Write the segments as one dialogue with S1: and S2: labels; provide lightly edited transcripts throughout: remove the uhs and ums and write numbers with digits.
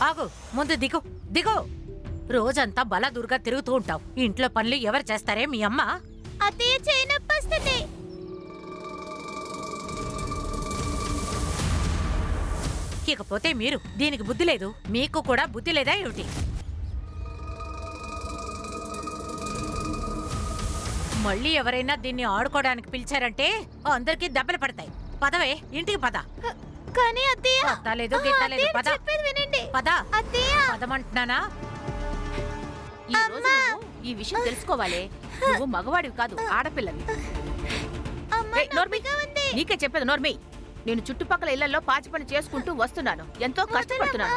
S1: ఆగు, ముందు దిగు దిగు. రోజంతా బలదుర్గా తిరుగుతూ ఉంటావు. ఇంట్లో పనులు ఎవరు చేస్తారే? మీ అమ్మ.
S2: అత్తయ్య చేయి నొప్పొస్తుంది.
S1: ఇకపోతే మీరు, దీనికి బుద్ధి లేదు. మీకు కూడా బుద్ధి లేదా ఏమిటి? మళ్ళీ ఎవరైనా దీన్ని ఆడుకోవడానికి పిలిచారంటే అందరికీ దెబ్బలు పడతాయి. పదవే, ఇంటికి పద.
S2: కానీ అత్తయ్య
S1: పదలేదు గిట్టలేదు. పద,
S2: చెప్పేది వినండి.
S1: పద.
S2: అత్తయ్య
S1: పదమంటున్నానా?
S3: ఈ రోజు నువ్వు ఈ విషయం తెలుసుకోవాలే. నువ్వు మగవాడివి కాదు, ఆడపిల్లవి. నీకే చెప్పేది నోర్మి. నేను చుట్టుపక్కల ఇళ్లలో పాచి పని చేసుకుంటూ వస్తున్నాను. ఎంతో కష్టపడుతున్నాను.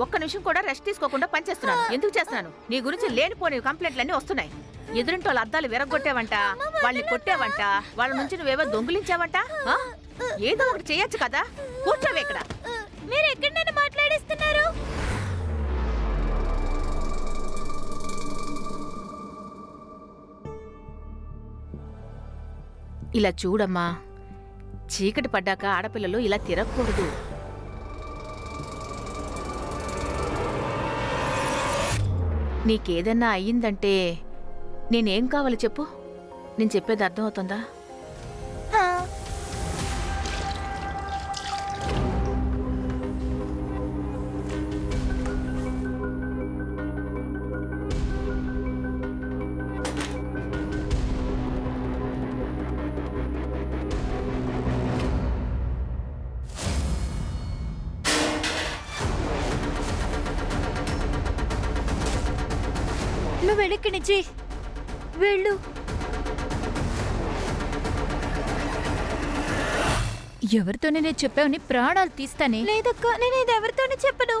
S3: ఒక్క నిమిషం కూడా రెస్ట్ తీసుకోకుండా పనిచేస్తున్నాను. ఎందుకు చేస్తున్నాను? నీ గురించి లేనిపోని కంప్లైంట్లన్నీ వస్తున్నాయి. ఎదురింటి వాళ్ళ అద్దాలు విరగొట్టేవంట, వాళ్ళని కొట్టేవంట, వాళ్ళ నుంచి నువ్వేవో దొంగిలించావంట. ఏదో ఒకటి చేయొచ్చు కదా. కూర్చోవే ఇక్కడ.
S2: మీరు ఎక్కడ నన్ను మాట్లాడిస్తున్నారు?
S3: ఇలా చూడమ్మా, చీకటి పడ్డాక ఆడపిల్లలు ఇలా తిరగకూడదు. నీకేదన్నా అయ్యిందంటే నేనేం కావాలి చెప్పు? నేను చెప్పేది అర్థమవుతుందా?
S2: నువ్వు వెనక్కి నుంచి వెళ్ళు.
S4: ఎవరితోనే నేను చెప్పావని ప్రాణాలు తీస్తానే.
S2: లేదక్క, నేను ఇది ఎవరితోనే చెప్పను.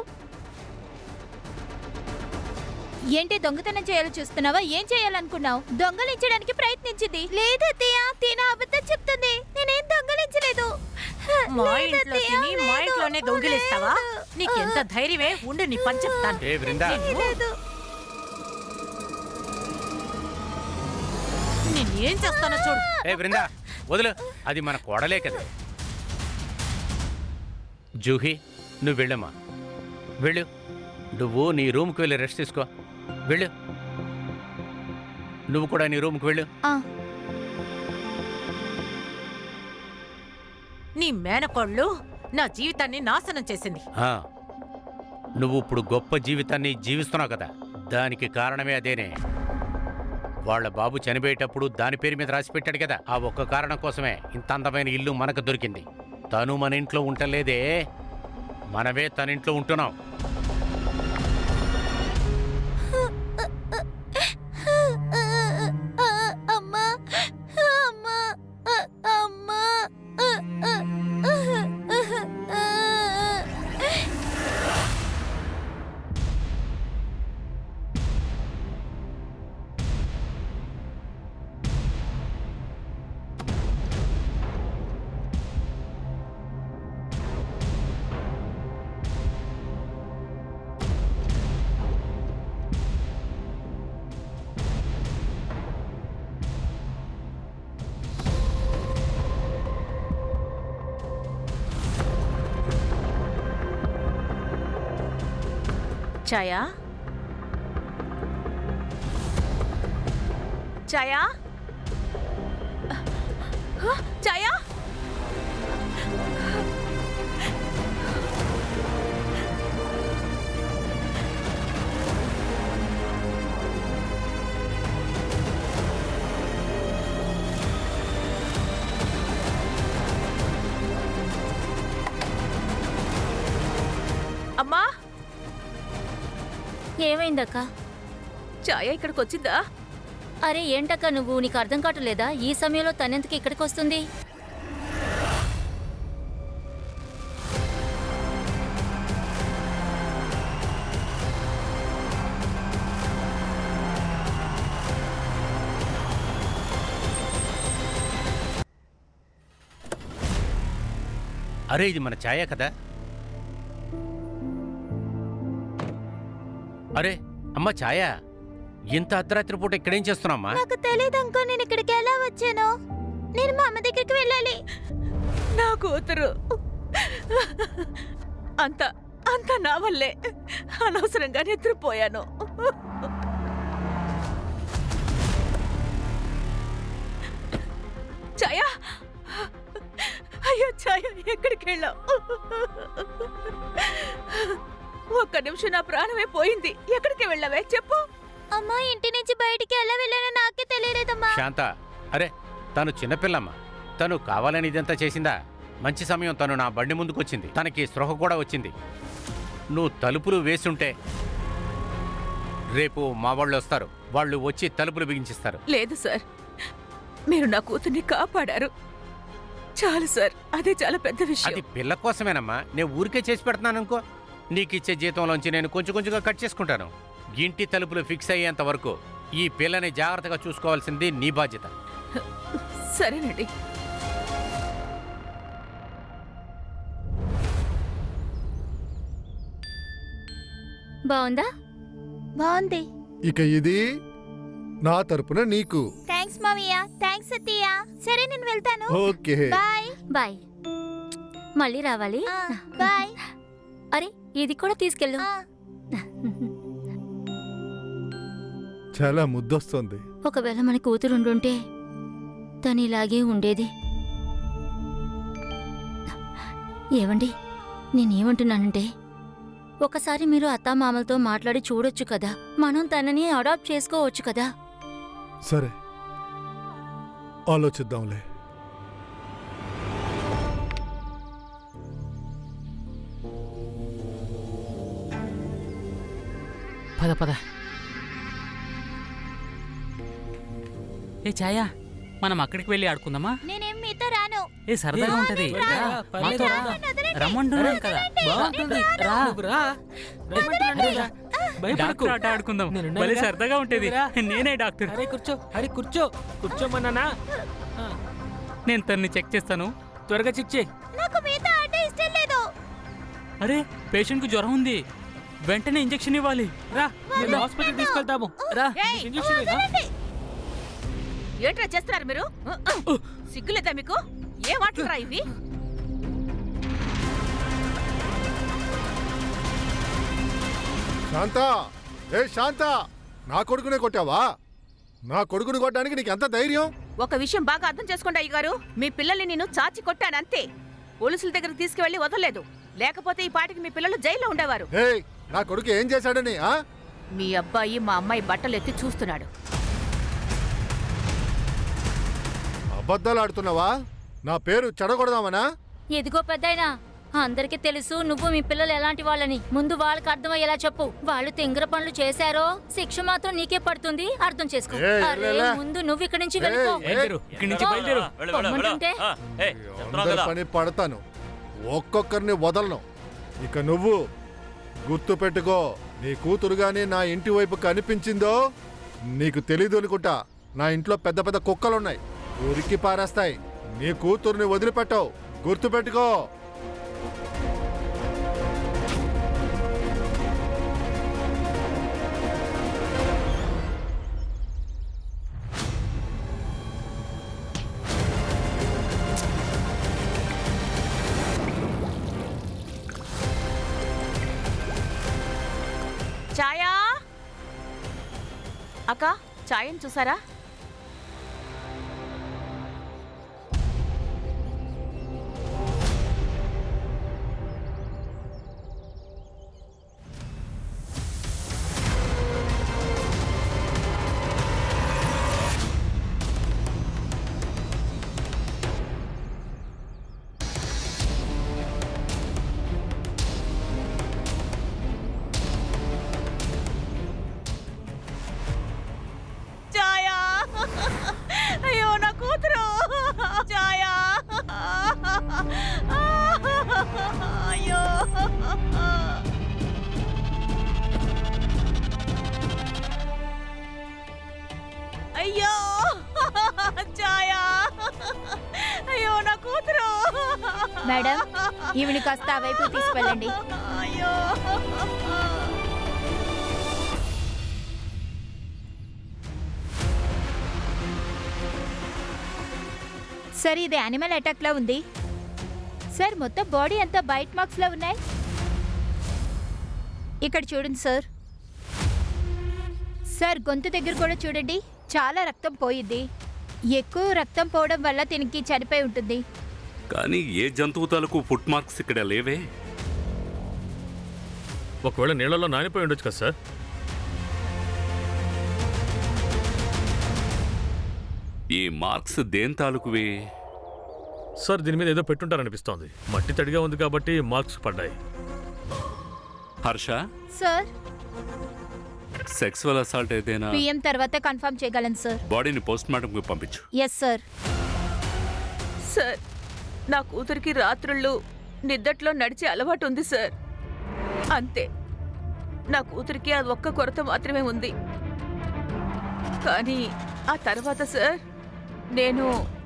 S4: ఏంటి దొంగతనం చేయాలో చూస్తున్నావా? ఏం చేయాలనుకున్నావు?
S2: దొంగలించడానికి ప్రయత్నించింది. లేదత్తయ్య, తిన అబద్ధం చెప్తుంది. నేనేం దొంగలించలేదు.
S1: మా ఇంట్లో తిని మా ఇంట్లోనే దొంగిలిస్తావా? నీకెంత ధైర్యమే? ఉండు, నీ పని చెప్తాను. నేనేం చేస్తానో చూడు.
S5: ఏ బృందా, వదులు. అది మన కోడలే కదా. జూహి, నువ్వు వెళ్ళమ్మా, వెళ్ళు. నువ్వు నీ రూమ్కి వెళ్ళి రెస్ట్ తీసుకో. వెళ్ళు. నువ్వు కూడా నీ రూమ్కి వెళ్ళు.
S1: నీ మేనకోళ్ళు నా జీవితాన్ని నాశనం చేసింది.
S5: నువ్వు ఇప్పుడు గొప్ప జీవితాన్ని జీవిస్తున్నావు కదా, దానికి కారణమే అదేనే. వాళ్ళ బాబు చనిపోయేటప్పుడు దాని పేరు మీద రాసి పెట్టాడు కదా. ఆ ఒక్క కారణం కోసమే ఇంత అందమైన ఇల్లు మనకు దొరికింది. తను మన ఇంట్లో ఉంటలేదే, మనమే తన ఇంట్లో ఉంటున్నాం.
S2: అమ్మా, అమ్మా, అమ్మా.
S3: ఛాయా, ఛాయా, ఛాయా. అమ్మా,
S4: ఏమైందక్క?
S3: ఛాయా ఇక్కడికి వచ్చిందా?
S4: అరే ఏంటక్క నువ్వు? నీకు అర్థం కావట్లేదా? ఈ సమయంలో తనెందుకు ఇక్కడికి వస్తుంది?
S5: అరే, ఇది మన ఛాయా కదా. అరే అమ్మ ఛాయా, ఇంత అర్ధరాత్రి పూట ఇక్కడేం చేస్తున్నామ్మా?
S2: నాకు తెలియదు అంకో, నేను ఇక్కడికి ఎలా వచ్చాను. నేను మా అమ్మ దగ్గరికి వెళ్ళాలి.
S3: నా కూతురు అంత అంతా నా వల్లే. అనవసరంగా నిద్రపోయాను. ఛాయా, అయ్యో ఛాయా, ఎక్కడికి వెళ్ళావు? ఒక్క నిమిషం నా ప్రాణమే పోయింది. ఎక్కడికి వెళ్ళావే చెప్పు.
S2: అమ్మా, ఇంటి నుంచి బయటికి ఎలా వెళ్ళానో నాకే తెలియలేదమ్మా.
S5: శాంత, అరే తను చిన్నపిల్లమ్మ. తను కావాలని ఇదంతా చేసిందా? మంచి సమయం తను నా బండి ముందుకొచ్చింది. తనకి స్పృహ కూడా వచ్చింది. నువ్వు తలుపులు వేసుంటే రేపు మా వాళ్ళు వస్తారు. వాళ్ళు వచ్చి తలుపులు బిగించిస్తారు.
S3: లేదు సార్, మీరు నా కూతుర్ని కాపాడారు. చాలు సార్, అదే చాలా పెద్ద
S5: అది
S3: విషయం.
S5: పిల్ల కోసమేనమ్మా. నేను ఊరికే చేసి పెడుతున్నాను అనుకో. నీకిచ్చే జీతంలోంచి నేను కొంచెం కొంచెంగా కట్ చేసుకుంటాను. ఇంటి తలుపులు ఫిక్స్ అయ్యేంత వరకు ఈ పిల్లని జాగ్రత్తగా చూసుకోవాల్సింది నీ బాధ్యత.
S3: సరేనండి.
S4: బాగుందా?
S2: బాగుంది.
S6: ఇక ఇది నా తరపున నీకు.
S2: థ్యాంక్స్ మామయ్య. థ్యాంక్స్ అత్తయ్య. సరే, నేను వెళ్తాను.
S6: ఓకే.
S2: బాయ్.
S4: బాయ్. మళ్ళీ రావాలి.
S2: బాయ్.
S4: అరే, ఇది కూడా తీసుకెళ్ళు.
S6: చాలా ముద్దొస్తుంది.
S4: ఒకవేళ మన కూతురుండుంటే తను ఇలాగే ఉండేది. ఏవండి, నేనేమంటున్నానంటే ఒకసారి మీరు అత్తామామలతో మాట్లాడి చూడొచ్చు కదా. మనం తనని అడాప్ట్ చేసుకోవచ్చు కదా.
S6: సరే, ఆలోచిద్దాంలే.
S7: పద పద. ఏ ఛాయా, మనం అక్కడికి వెళ్ళి ఆడుకుందామా?
S2: నేనేం మీతో రాను.
S7: ఏ సరదాగా ఉంటది. మాతో రా. రమ్మంటున్నాను కదా.
S8: బాగుంటుంది. రా.
S7: డాక్టర్ ఆట ఆడుకుందాం. భలే సరదాగా ఉంటది. నేనే డాక్టర్.
S8: అరే కూర్చో, అరే కూర్చో, కూర్చోమన్నానా?
S7: నేను తన్ని చెక్ చేస్తాను.
S8: త్వరగా చెక్ చేయి.
S2: నాకు మీతో ఆట ఇష్టం లేదు.
S7: అరే, పేషెంట్ కు జ్వరం ఉంది. వెంటనే ఇంజెక్షన్ ఇవ్వాలి.
S8: రా, నేను హాస్పిటల్ తీసుకెళ్తాము. రా,
S3: ఏయ్,
S8: ఇంజెక్షన్ వేయనా?
S3: ఏంట్రా చేస్తున్నారు మీరు? సిగ్గులేదా మీకు? ఏం మాటలురా ఇవి?
S6: శాంత, ఏ శాంత, నా కొడుకునే కొట్టావా? నా కొడుకుని కొట్టడానికి నీకు ఎంత ధైర్యం?
S3: ఒక విషయం బాగా అర్థం చేసుకోండి అయ్యగారు. మీ పిల్లల్ని నేను చాచి కొట్టాను అంతే. పోలీసుల దగ్గరికి తీసుకువెళ్ళి వదలలేదు. లేకపోతే ఈ పాటికి మీ పిల్లలు జైల్లో ఉండేవారు.
S6: ఏయ్, నా కొడుకు ఏం చేశాడని?
S3: మీ అబ్బాయి మా అమ్మాయి బట్టలు ఎత్తి చూస్తున్నాడు.
S6: అబద్ధాలు ఆడుతున్నావా? నా పేరు చెడగొడదామనా?
S4: ఎదిగో పెద్దాయనా, అందరికీ తెలుసు నువ్వు మీ పిల్లలు ఎలాంటి వాళ్ళని. ముందు వాళ్ళకి అర్థమయ్యేలా చెప్పు. వాళ్ళు తెంగర పనులు చేశారో శిక్ష మాత్రం నీకే పడుతుంది. అర్థం చేసుకో.
S6: ఏయ్,
S4: అరే,
S6: లే.
S4: ముందు నువ్వు ఇక్కడి నుంచి వెళ్ళిపో.
S7: బయలుదేరు, ఇక్కడి నుంచి బయలుదేరు.
S4: పొమ్మంటుంటే
S6: అందరి పని పడతాను, ఒక్కొక్కరిని వదలను. ఇక నువ్వు గుర్తు పెట్టుకో, నీ కూతురు గాని నా ఇంటి వైపు కనిపించిందో నీకు తెలీదు అనుకుంటా. నా ఇంట్లో పెద్ద పెద్ద కుక్కలున్నాయి, ఉరికి పారేస్తాయి. నీ కూతుర్ని వదిలిపెట్టవు, గుర్తు పెట్టుకో.
S3: ఛాయా, అక్క, ఛాయని చూసారా? ఛాయా, అయ్యో నా కూతురు. ఛాయా, అయ్యో. అయ్యో ఛాయా, అయ్యో నా కూతురు.
S2: మేడం, ఈవిని కాస్త ఆ వైపు తీసుకెళ్ళండి.
S3: అయ్యో.
S2: సార్, ఇది యానిమల్ అటాక్ లా ఉంది. సార్, మొత్తం బాడీ అంతా బైట్ మార్క్స్ లో ఉన్నాయి. ఇక్కడ చూడండి సార్. సార్ గొంతు దగ్గర కూడా చూడండి, చాలా రక్తం పోయింది. ఎక్కువ రక్తం పోవడం వల్ల దీనికి చనిపోయి ఉంటుంది.
S9: కానీ ఏ జంతువు తాలూకు ఫుట్ మార్క్స్ ఇక్కడ లేవే.
S10: ఒకవేళ నీళ్ళలో నానిపోయి ఉండొచ్చు కదా సార్.
S9: ఈ మార్క్స్ దేని తాలూకువి?
S10: సార్ దీని మీద ఏదో పెట్టుంటారనిపిస్తోంది. మట్టి తడిగా ఉంది కాబట్టి మార్క్స్ పడ్డాయి.
S9: హర్ష,
S2: సార్
S9: సెక్సువల్ అసాల్ట్ ఏదైనా
S2: పిఎం తర్వాత కన్ఫర్మ్ చేయగలను సార్.
S9: బాడీని పోస్ట్ మార్టంకి పంపించు.
S2: Yes sir.
S3: సార్, నా కూతురికి రాత్రుళ్ళు నిద్దట్లో నడిచే అలవాటు ఉంది సార్. అంతే, నా కూతురికి అది ఒక్క కొరత మాత్రమే ఉంది. కానీ ఆ తర్వాత సార్, నేను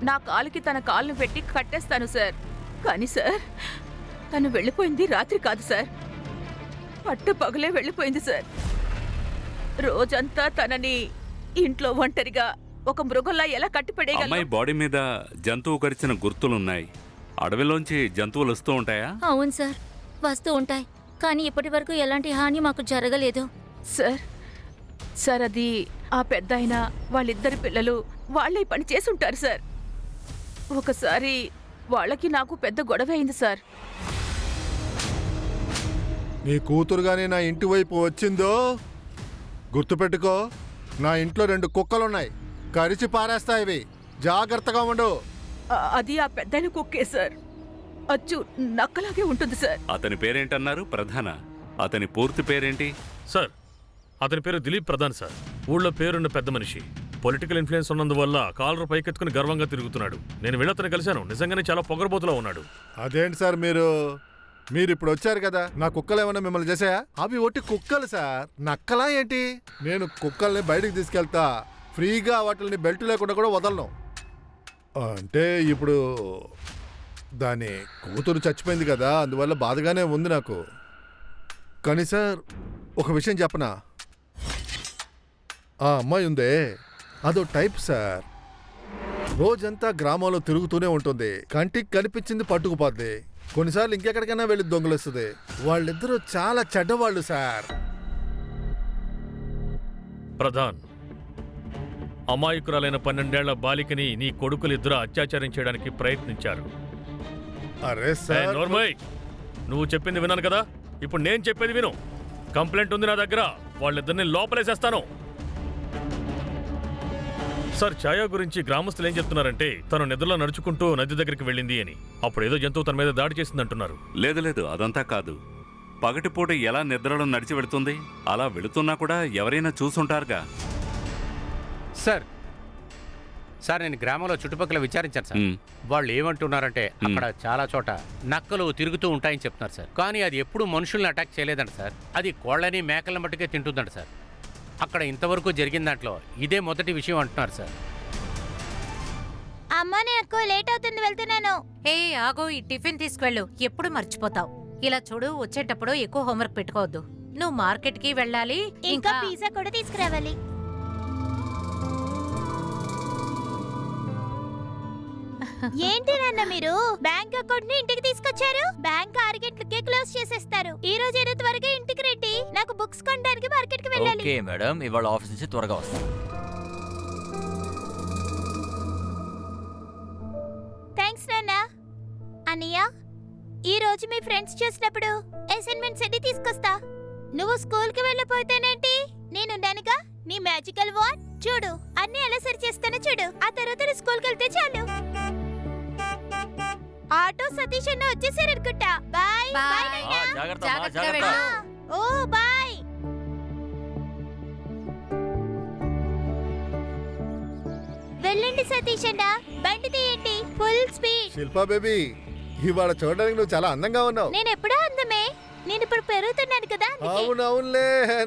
S3: నా కాలుకి తన కాళ్ళను పెట్టి కట్టేస్తాను సార్. కానీ సార్, తను వెళ్ళిపోయింది రాత్రి కాదు సార్, పట్టు పగలే వెళ్ళిపోయింది సార్. రోజంతా తనని ఇంట్లో ఒంటరిగా ఒక మృగంలా ఎలా
S9: అమ్మాయి
S3: కట్టిపడేయగలను?
S9: బాడీ మీద జంతువు కరిచిన గుర్తులున్నాయి. అడవిలోంచి జంతువులు వస్తూ ఉంటాయా?
S4: అవును సార్, వస్తూ ఉంటాయి. కానీ ఇప్పటి వరకు ఎలాంటి హాని మాకు జరగలేదు.
S3: సార్, సార్ అది ఆ పెద్దాయన వాళ్ళిద్దరి పిల్లలు వాళ్ళే పని చేసుంటారు సార్. ఒకసారి వాళ్ళకి నాకు పెద్ద గొడవ అయింది సార్.
S6: నీ కూతురుగానే నా ఇంటి వైపు వచ్చిందో గుర్తుపెట్టుకో. నా ఇంట్లో 2 కుక్కలున్నాయి, కరిచి పారేస్తాయివి. జాగ్రత్తగా ఉండు.
S3: అది ఆ పెద్దాయన కుక్కే సార్. అచ్చు నక్కలాగే ఉంటుంది సార్.
S9: అతని పేరేంటన్నారు? ప్రధాన. అతని పూర్తి పేరేంటి?
S10: సార్ అతని పేరు దిలీప్ ప్రధాన్ సార్. ఊళ్ళో పేరున్న పెద్ద మనిషి. పొలిటికల్ ఇన్ఫ్లుయెన్స్ ఉన్నందువల్ల కాలర్ పైకెత్తుకుని గర్వంగా తిరుగుతున్నాడు. నేను వీళ్ళతను కలిశాను, నిజంగానే చాలా పొగరబోతులా ఉన్నాడు.
S6: అదేంటి సార్ మీరు ఇప్పుడు వచ్చారు కదా, నా కుక్కలు ఏమన్నా మిమ్మల్ని చేసాయా? అవి ఒట్టి కుక్కలు సార్, నక్కలా ఏంటి? నేను కుక్కల్ని బయటికి తీసుకెళ్తా, ఫ్రీగా వాటిని బెల్ట్ లేకుండా కూడా వదలను. అంటే ఇప్పుడు దాని కూతురు చచ్చిపోయింది కదా, అందువల్ల బాధగానే ఉంది నాకు. కానీ సార్ ఒక విషయం చెప్పనా, ఆ అమ్మాయి ఉందే అదో టైప్ సార్. రోజంతా గ్రామంలో తిరుగుతూనే ఉంటుంది, కంటికి కనిపించింది పట్టుకుపోద్ది. కొన్నిసార్లు ఇంకెక్కడికైనా వెళ్ళి దొంగలిస్తుంది. వాళ్ళిద్దరూ చాలా చెడ్డవాళ్ళు సార్.
S10: ప్రధాన్, అమాయకురాలైన 12 ఏళ్ల బాలికని నీ కొడుకులిద్దరూ అత్యాచారం చేయడానికి ప్రయత్నించారు.
S6: అరే
S10: ఏయ్,
S6: సార్,
S10: నోర్మయ్, నువ్వు చెప్పింది విన్నాను కదా, ఇప్పుడు నేను చెప్పేది విను. కంప్లైంట్ ఉంది నా దగ్గర, వాళ్ళిద్దరిని లోపలేసేస్తాను. సార్, ఛాయా గురించి గ్రామస్తులు ఏం చెప్తున్నారంటే తను నిద్రలో నడుచుకుంటూ నది దగ్గరికి వెళ్ళింది అని. అప్పుడు ఏదో జంతువు తన మీద దాడి చేసిందంటున్నారు.
S9: లేదు, అదంతా కాదు. పగటిపూట ఎలా నిద్రలో నడిచి వెళుతుంది? అలా వెళుతున్నా కూడా ఎవరైనా చూసుంటారుగా.
S5: సార్ నేను గ్రామంలో చుట్టుపక్కల విచారించాను సార్.
S9: మ్.
S5: వాళ్ళు ఏమంటున్నారంటే అక్కడ చాలా చోట నక్కలు తిరుగుతూ ఉంటాయని చెప్తున్నారు సార్. కానీ అది ఎప్పుడు మనుషుల్ని అటాక్ చేయలేదంట సార్. అది కోళ్ళని మేకల మట్టుకే తింటుందంట సార్. అక్కడ ఇంతవరకు జరిగిన దాంట్లో ఇదే మొదటి విషయం అంటున్నారు సార్.
S2: అమ్మ, నాకు లేట్ అవుతుంది, వెళ్తున్నాను.
S1: ఏ ఆగో, ఈ టిఫిన్ తీసుకువెళ్ళు, ఎప్పుడు మర్చిపోతావు. ఇలా చూడు, వచ్చేటప్పుడు ఎక్కువ హోంవర్క్ పెట్టుకోవద్దు. నువ్వు మార్కెట్కి వెళ్ళాలి,
S2: ఇంకా పిజ్జా కూడా తీసుకురావాలి. ఏంటి నాన్న మీరు బ్యాంక్ అకౌంట్ ని ఇంటికి తీసుకొచ్చారు? బ్యాంక్ 6 గంటలకే క్లోజ్ చేసేస్తారు. ఈ రోజు ఏదో త్వరగా ఇంటికి రండి, నాకు బుక్స్ కొనడానికి మార్కెట్ కి వెళ్ళాలి.
S11: ఓకే మేడం, ఇవాళ ఆఫీస్ నుంచి త్వరగా వస్తాను.
S2: థ్యాంక్స్ నాన్న. అన్నయ్య, ఈ రోజు మీ ఫ్రెండ్స్ చూసినప్పుడు అసైన్మెంట్స్ అన్ని తీసుకొస్తా. నువ్వు స్కూల్ కి వెళ్ళిపోతేనేంటి, నేనున్నానుగా. నీ మ్యాజికల్ వాన్ చూడు, అన్ని ఎలా సరి చేస్తానో చూడు. ఆ తర్వాత స్కూల్ కి వెళ్తే చాలు. ఆటో సతీష్ అన్న వచ్చేసారనుకుంటా. బాయ్ బాయ్ నాన్న.
S11: జాగ్రత్త.
S1: వెళ్ళు.
S2: ఓ బాయ్. వెళ్ళండి సతీష్ అన్న, బండి తీయండి, ఫుల్ స్పీడ్.
S6: శిల్పా బేబీ, ఇవాళ చూడడానికి నువ్వు చాలా అందంగా ఉన్నావు.
S2: నేను ఎప్పుడూ అందమే, నేను ఇప్పుడు పెరుగుతున్నాను కదా అందుకే.
S6: అవునవునులే,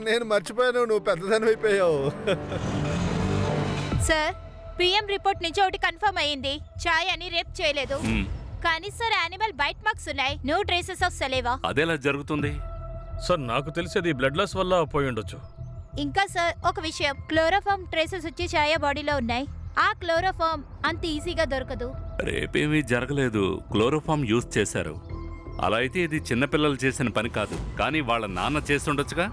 S6: నేను మర్చిపోయాను, నువ్వు పెద్దదాని అయిపోయావు.
S2: సార్, పిఎం రిపోర్ట్ నుంచి ఒకటి కన్ఫర్మ్ అయ్యింది. ఛాయ్ అని రేప్ చేయలేదు. కానీ సార్, యానిమల్ బైట్ మార్క్స్ ఉన్నాయి. No traces of saliva.
S9: అదెలా జరుగుతుంది?
S10: సార్ నాకు తెలిసేది బ్లడ్ లాస్ వల్ల పోయి ఉండొచ్చు.
S2: ఇంకా సార్, ఒక విషయం, క్లోరోఫామ్ ట్రేసెస్ వచ్చి ఛాయ బాడీలో ఉన్నాయి. ఆ క్లోరోఫామ్ అంత ఈజీగా దొరకదు.
S9: రేపేమీ జరగలేదు, క్లోరోఫామ్ యూజ్ చేశారు. అలా అయితే ఇది చిన్నపిల్లలు చేసిన పని కాదు, కానీ వాళ్ళ నాన్న చేస్తుండొచ్చుగా.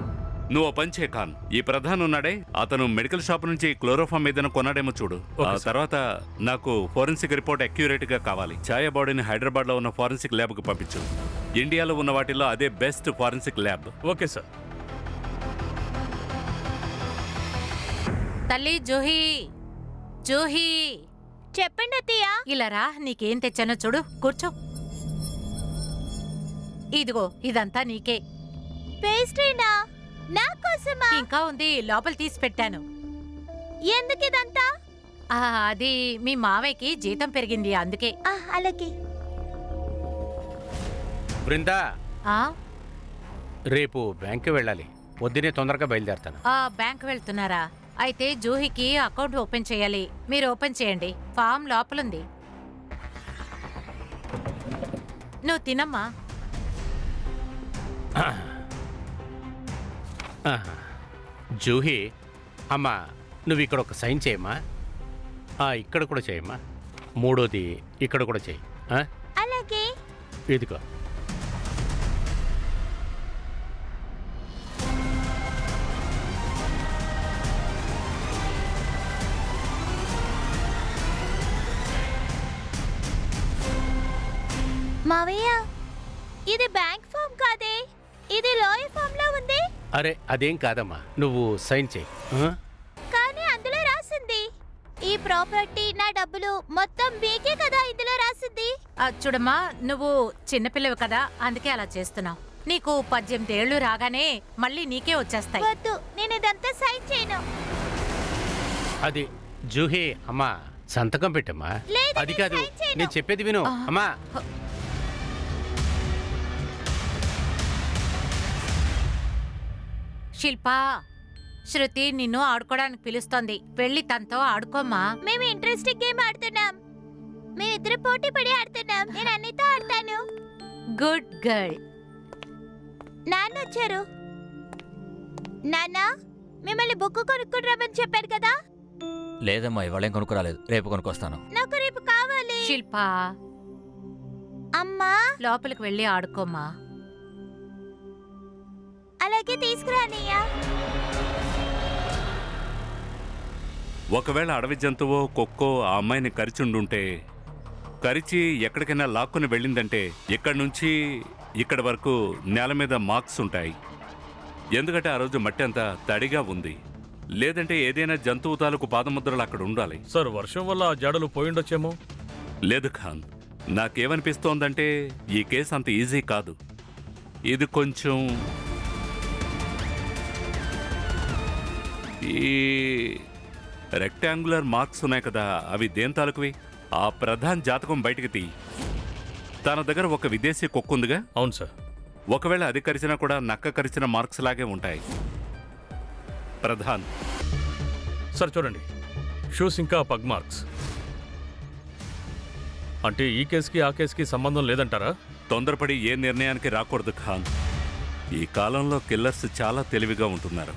S9: నువ్వు ఓ పని చేయ ఖాన్, ఈ ప్రధాన్ ఉన్నాడే అతను మెడికల్ షాప్ నుంచి క్లోరోఫామ్ ఏదైనా కొన్నాడేమో చూడు. ఆ తర్వాత నాకు ఫోరెన్సిక్ రిపోర్ట్ అక్యురేట్ గా కావాలి. ఛాయా బాడీని హైదరాబాద్ లో ఉన్న ఫోరెన్సిక్ ల్యాబ్ కు పంపించు. ఇండియాలో ఉన్న వాటిల్లో అదే best forensic lab.
S10: Okay sir.
S1: తల్లి జూహీ, జూహీ,
S2: చెప్పండి అత్తయ్య.
S1: ఇలా రా, నీకేం తెచ్చానో చూడు. కూర్చో. ఇదిగో ఇదంతా నీకే.
S2: పేస్ట్రీనా? నా కోసమా?
S1: ఇంకా ఉంది, లోపల తీసి పెట్టాను.
S2: ఎందుకు ఇదంతా?
S1: అది మీ మావయ్యకి జీతం పెరిగింది అందుకే.
S2: అలాగే.
S5: బృందా,
S1: ఆ
S5: రేపు బ్యాంకు వెళ్ళాలి. పొద్దునే తొందరగా బయలుదేరుతాను.
S1: బ్యాంక్ వెళ్తున్నారా? అయితే జూహీకి అకౌంట్ ఓపెన్ చేయాలి. మీరు ఓపెన్ చేయండి. ఫామ్ లోపలుంది. నువ్వు తినమ్మా.
S5: జూహీ, అమ్మా నువ్వు ఇక్కడ ఒక సైన్ చేయమ్మా. ఇక్కడ కూడా చేయమ్మా. మూడోది ఇక్కడ కూడా చేయి.
S2: అలాగే.
S5: ఇదిగో.
S2: మావయ్య, ఇది బ్యాంక్ ఫామ్ కాదే, ఇది లాయర్ ఫామ్ లో ఉంది.
S5: అరే అదేం కాదమ్మా, నువ్వు సైన్ చేయి.
S2: కానీ అందులో రాసింది ఈ ప్రాపర్టీ, నా డబ్బులు మొత్తం మీకే కదా ఇందులో రాసింది.
S1: చూడమ్మా, నువ్వు చిన్నపిల్లవి కదా, అందుకే అలా చేస్తున్నావు. నీకు 18 ఏళ్ళు రాగానే మళ్ళీ నీకే వచ్చేస్తాయి.
S2: వద్దు, నేను ఇదంతా సైన్ చేయను.
S5: అది జూహీ అమ్మా, సంతకం పెట్టమ్మా.
S2: లేదు,
S5: అది
S2: నేను
S5: కాదు,
S2: సైన్ చేయను.
S5: నేను చెప్పేది విను అమ్మా.
S1: శిల్పా, శృతి నిన్ను ఆడుకోవడానికి పిలుస్తోంది. వెళ్ళి తనతో ఆడుకోమ్మా.
S2: మేము ఇంట్రెస్టింగ్ గేమ్ ఆడుతున్నాం. మేమిద్దరు పోటీ పడి ఆడుతున్నాం. నేను అన్నితో ఆడతాను.
S1: Good girl.
S2: నాన్న వచ్చారు. నాన్న, మిమ్మల్ని బుక్ కొనుక్కుని రమ్మని చెప్పారు కదా.
S11: లేదమ్మా, ఇవాళేం కొనుక్కురాలేదు, రేపు కొనుక్కొస్తాను.
S2: నాకు రేపు కావాలి.
S1: శిల్పా,
S2: అమ్మా
S1: లోపలికి వెళ్ళి ఆడుకోమ్మా.
S2: అలాగే తీసుకురానియ్యా.
S9: ఒకవేళ అడవి జంతువో కుక్కో ఆ అమ్మాయిని కరిచుండుంటే, కరిచి ఎక్కడికైనా లాక్కుని వెళ్ళిందంటే ఇక్కడి నుంచి ఇక్కడి వరకు నేల మీద మార్క్స్ ఉంటాయి. ఎందుకంటే ఆ రోజు మట్టి అంతా తడిగా ఉంది. లేదంటే ఏదైనా జంతువు తాలూకు పాదముద్రలు అక్కడ ఉండాలి.
S10: సార్, వర్షం వల్ల ఆ జాడలు పోయిండొచ్చేమో.
S9: లేదు ఖాన్, నాకేమనిపిస్తోందంటే ఈ కేసు అంత ఈజీ కాదు. ఇది కొంచెం ఈ రెక్టాంగులర్ మార్క్స్ ఉన్నాయి కదా, అవి దేని తాలూకువి? ఆ ప్రధాన్ జాతకం బయటికి తీ. తన దగ్గర ఒక విదేశీ కుక్క ఉందిగా.
S10: అవును సార్.
S9: ఒకవేళ అది కరిచినా కూడా నక్క కరిచిన మార్క్స్ లాగే ఉంటాయి. ప్రధాన్
S10: సార్ చూడండి, షూస్ ఇంకా పగ్ మార్క్స్. అంటే ఈ కేసుకి ఆ కేసుకి సంబంధం లేదంటారా?
S9: తొందరపడి ఏ నిర్ణయానికి రాకూడదు ఖాన్. ఈ కాలంలో కిల్లర్స్ చాలా తెలివిగా ఉంటున్నారు.